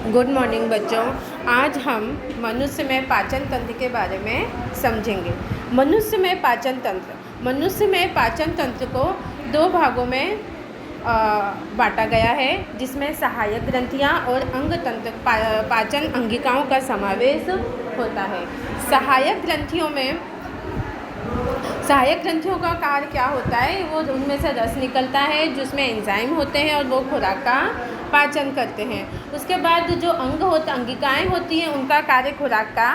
Good morning बच्चों। आज हम मनुष्य में पाचन तंत्र के बारे में समझेंगे। मनुष्य में पाचन तंत्र को दो भागों में बांटा गया है, जिसमें सहायक ग्रंथियां और अंग तंत्र पाचन अंगिकाओं का समावेश होता है। सहायक ग्रंथियों का कार्य क्या होता है? वो उनमें से रस निकलता है जिसमें एंजाइम होते हैं और वो खुराक का पाचन करते हैं। उसके बाद जो अंगिकाएं होती हैं, उनका कार्य खुराक का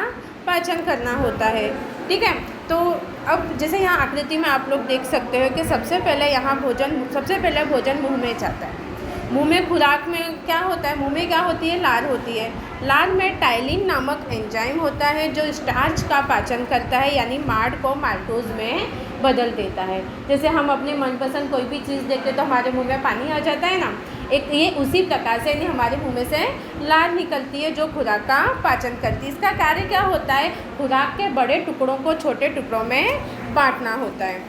पाचन करना होता है। ठीक है, तो अब जैसे यहाँ आकृति में आप लोग देख सकते हो कि सबसे पहले भोजन मुंह में जाता है। मुंह में खुराक में क्या होता है? मुंह में क्या होती है? लार होती है। लार में टाइलिन नामक एंजाइम होता है जो स्टार्च का पाचन करता है, यानी माड़ को माल्टोज में बदल देता है। जैसे हम अपने मनपसंद कोई भी चीज़ देखते तो हमारे मुंह में पानी आ जाता है ना, ये उसी प्रकार से यानी हमारे मुंह में से लार निकलती है जो खुराक का पाचन करती है। इसका कार्य क्या होता है? खुराक के बड़े टुकड़ों को छोटे टुकड़ों में बांटना होता है।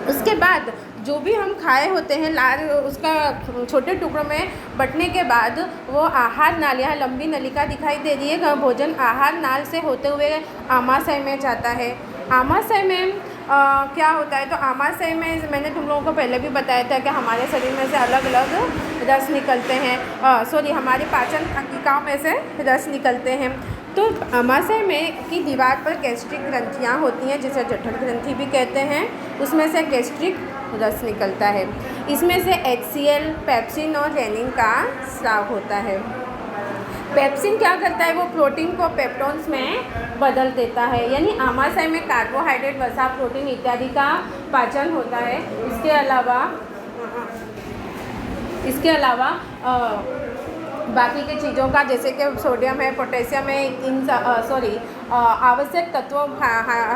उसके बाद जो भी हम खाए होते हैं, लार उसका छोटे टुकड़ों में बंटने के बाद वो आहार नाल, यहाँ लंबी नलिका दिखाई दे रही है, भोजन आहार नाल से होते हुए आमाशय में जाता है। आमाशय में क्या होता है? तो आमाशय में मैंने तुम लोगों को पहले भी बताया था कि हमारे शरीर में से अलग अलग रस निकलते हैं, हमारे पाचन अंगिकाओं में से रस निकलते हैं। तो आमाशय में की दीवार पर गैस्ट्रिक ग्रंथियाँ होती हैं, जिसे जठर ग्रंथि भी कहते हैं। उसमें से गैस्ट्रिक रस निकलता है। इसमें से HCl, पेप्सिन और रेनिन का स्राव होता है। पेप्सिन क्या करता है? वो प्रोटीन को पेप्टोन्स में बदल देता है, यानी आमाशय में कार्बोहाइड्रेट, वसा, प्रोटीन इत्यादि का पाचन होता है। इसके अलावा बाकी के चीज़ों का, जैसे कि सोडियम है, पोटेशियम है,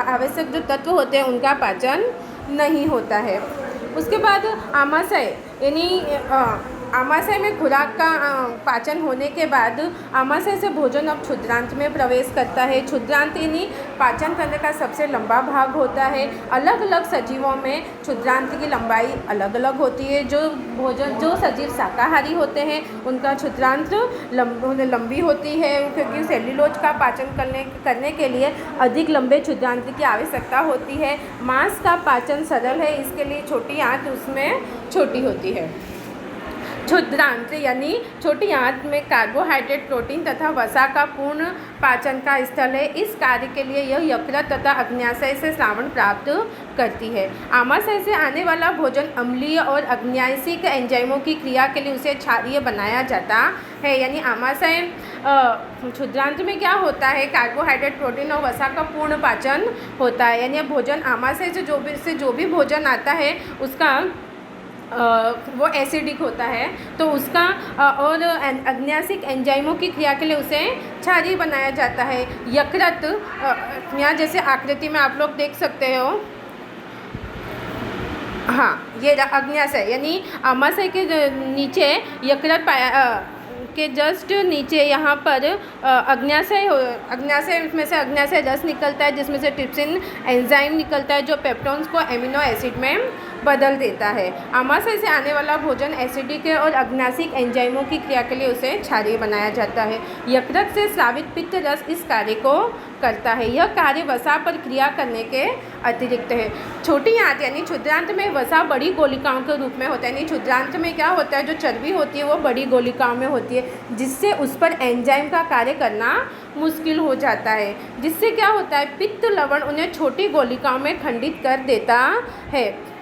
आवश्यक जो तत्व होते हैं उनका पाचन नहीं होता है। उसके बाद आमाशय में खुराक का पाचन होने के बाद आमाशय से भोजन अब क्षुद्रांत में प्रवेश करता है। क्षुद्रांत यानी पाचन तंत्र का सबसे लंबा भाग होता है। अलग अलग सजीवों में क्षुद्रांत की लंबाई अलग अलग होती है। जो सजीव शाकाहारी होते हैं उनका क्षुद्रांत लंबी होती है, क्योंकि सेल्यूलोज का पाचन करने के लिए अधिक लंबे क्षुद्रांत की आवश्यकता होती है। मांस का पाचन सरल है, इसके लिए छोटी आंत उसमें छोटी होती है। क्षुद्रांत यानी छोटी आंत में कार्बोहाइड्रेट, प्रोटीन तथा वसा का पूर्ण पाचन का स्थल है। इस कार्य के लिए यह यकृत तथा अग्न्याशय से श्रावण प्राप्त करती है। आमाशय से आने वाला भोजन अम्लीय और अग्न्याशिक एंजाइमों की क्रिया के लिए उसे क्षारीय बनाया जाता है। यानी आमाशय क्षुद्रांत में क्या होता है? कार्बोहाइड्रेट, प्रोटीन और वसा का पूर्ण पाचन होता है। यानी भोजन आमाशय से जो भी भोजन आता है उसका वो एसिडिक होता है, तो उसका और अग्न्याशिक एंजाइमों की क्रिया के लिए उसे क्षारीय बनाया जाता है। यकृत, यहाँ जैसे आकृति में आप लोग देख सकते हो, हाँ, ये अग्न्याशय यानी आमाशय के नीचे यकृत के जस्ट नीचे यहाँ पर अग्न्याशय में से अग्न्याशय रस निकलता है, जिसमें से ट्रिप्सिन एंजाइम निकलता है जो पेप्टोन्स को एमिनो एसिड में बदल देता है। आमाशय से आने वाला भोजन एसिडिक है और अग्न्याशिक एंजाइमों की क्रिया के लिए उसे क्षारीय बनाया जाता है। यकृत से स्रावित पित्त रस इस कार्य को करता है। यह कार्य वसा पर क्रिया करने के अतिरिक्त है। छोटी आंत यानी क्षुद्रांत में वसा बड़ी गोलिकाओं के रूप में होता है। यानी क्षुद्रांत में क्या होता है? जो चर्बी होती है वो बड़ी गोलिकाओं में होती है, जिससे उस पर एंजाइम का कार्य करना मुश्किल हो जाता है। जिससे क्या होता है? पित्त लवण उन्हें छोटी गोलिकाओं में खंडित कर देता है,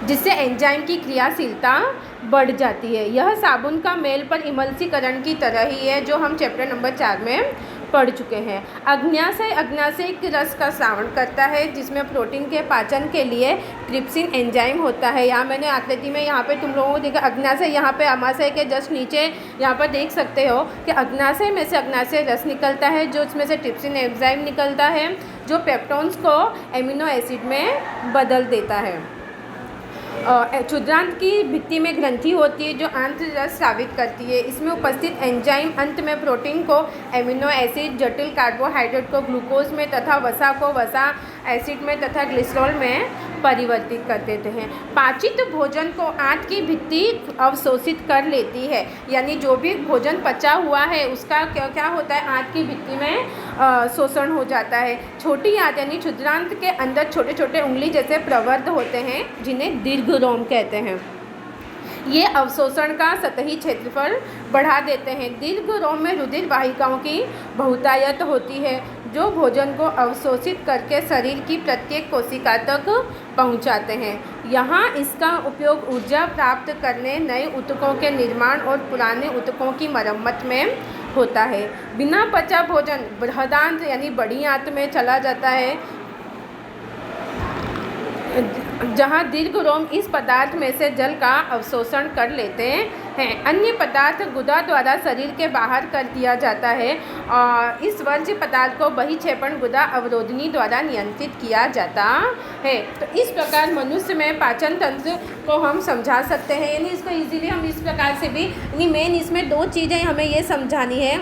जिससे एंजाइम की क्रियाशीलता बढ़ जाती है। यह साबुन का मेल पर इमल्सीकरण की तरह ही है, जो हम चैप्टर नंबर 4 में पढ़ चुके हैं। अग्न्याशय रस का श्रावण करता है, जिसमें प्रोटीन के पाचन के लिए ट्रिप्सिन एंजाइम होता है। यहाँ मैंने आकृति में यहाँ पे तुम लोगों को देखा अग्न्याशय, यहाँ पे आमाशय के जस्ट नीचे यहाँ पर देख सकते हो कि अग्न्याशय में से अग्न्याशय रस निकलता है, जो उसमें से ट्रिप्सिन एंजाइम निकलता है जो पेप्टोन्स को एमिनो एसिड में बदल देता है। क्षुद्रांत की भित्ति में ग्रंथि होती है जो आंत्र रस स्रावित करती है। इसमें उपस्थित एंजाइम अंत में प्रोटीन को एमिनो एसिड, जटिल कार्बोहाइड्रेट को ग्लूकोज में तथा वसा को वसा एसिड में तथा ग्लिसरॉल में परिवर्तित कर देते हैं। पाचित भोजन को आंत की भित्ति अवशोषित कर लेती है, यानी जो भी भोजन पचा हुआ है उसका क्या होता है, आंत की भित्ति में शोषण हो जाता है। छोटी आंत यानी क्षुद्रांत के अंदर छोटे छोटे उंगली जैसे प्रवर्ध होते हैं, जिन्हें दीर्घरोम कहते हैं। ये अवशोषण का सतही क्षेत्रफल बढ़ा देते हैं। दीर्घरोम में रुधिर वाहिकाओं की बहुतायत होती है, जो भोजन को अवशोषित करके शरीर की प्रत्येक कोशिका तक पहुंचाते हैं। यहाँ इसका उपयोग ऊर्जा प्राप्त करने, नए ऊतकों के निर्माण और पुराने ऊतकों की मरम्मत में होता है। बिना पचा भोजन बृहदांत यानी बड़ी आंत में चला जाता है, जहाँ दीर्घरोम इस पदार्थ में से जल का अवशोषण कर लेते हैं। अन्य पदार्थ गुदा द्वारा शरीर के बाहर कर दिया जाता है और इस वर्ज्य पदार्थ को बहिक्षेपण गुदा अवरोधनी द्वारा नियंत्रित किया जाता है। तो इस प्रकार मनुष्य में पाचन तंत्र को हम समझा सकते हैं, यानी इसको इजीली हम इस प्रकार से भी, यानी मेन इसमें दो चीज़ें हमें ये समझानी है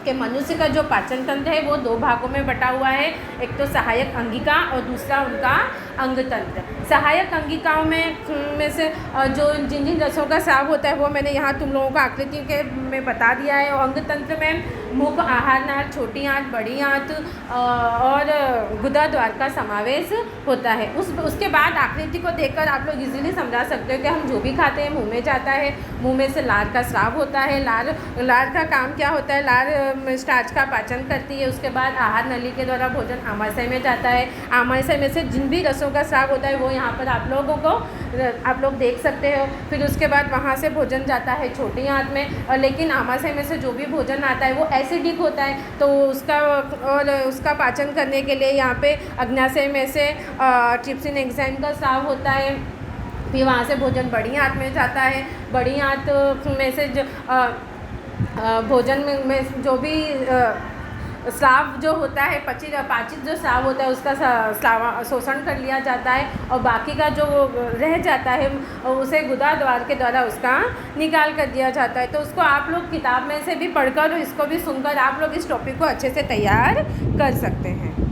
कि मनुष्य का जो पाचन तंत्र है वो दो भागों में बटा हुआ है। एक तो सहायक अंगिका और दूसरा उनका अंग तंत्र। सहायक अंगिकाओं में से जो जिन जिन रसों का स्राव होता है वो मैंने यहाँ तुम लोगों को आकृति के में बता दिया है। और अंग तंत्र में मुख, आहार नाल, छोटी आंत, बड़ी आंत और गुदा द्वार का समावेश होता है। उसके बाद आकृति को देखकर आप लोग इजीली समझा सकते हो कि हम जो भी खाते हैं मुंह में जाता है, मुंह में से लार का स्राव होता है। लार का काम क्या होता है, लार स्टार्च का पाचन करती है। उसके बाद आहार नली के द्वारा भोजन आमाशय में जाता है। आमाशय में से जिन भी रसों का स्राव होता है वो यहाँ पर आप लोग देख सकते हो। फिर उसके बाद वहाँ से भोजन जाता है छोटी आंत में, और लेकिन आमाशय में से जो भी भोजन आता है वो एसिडिक होता है, तो उसका पाचन करने के लिए यहाँ पे अग्न्याशय में से ट्रिप्सिन एंजाइम का स्राव होता है। फिर वहाँ से भोजन बड़ी आंत में जाता है। बड़ी आंत में से जो भोजन में जो भी स्राव जो होता है, पाचित जो स्राव होता है उसका शोषण कर लिया जाता है, और बाकी का जो रह जाता है उसे गुदा द्वार के द्वारा उसका निकाल कर दिया जाता है। तो उसको आप लोग किताब में से भी पढ़कर, इसको भी सुनकर आप लोग इस टॉपिक को अच्छे से तैयार कर सकते हैं।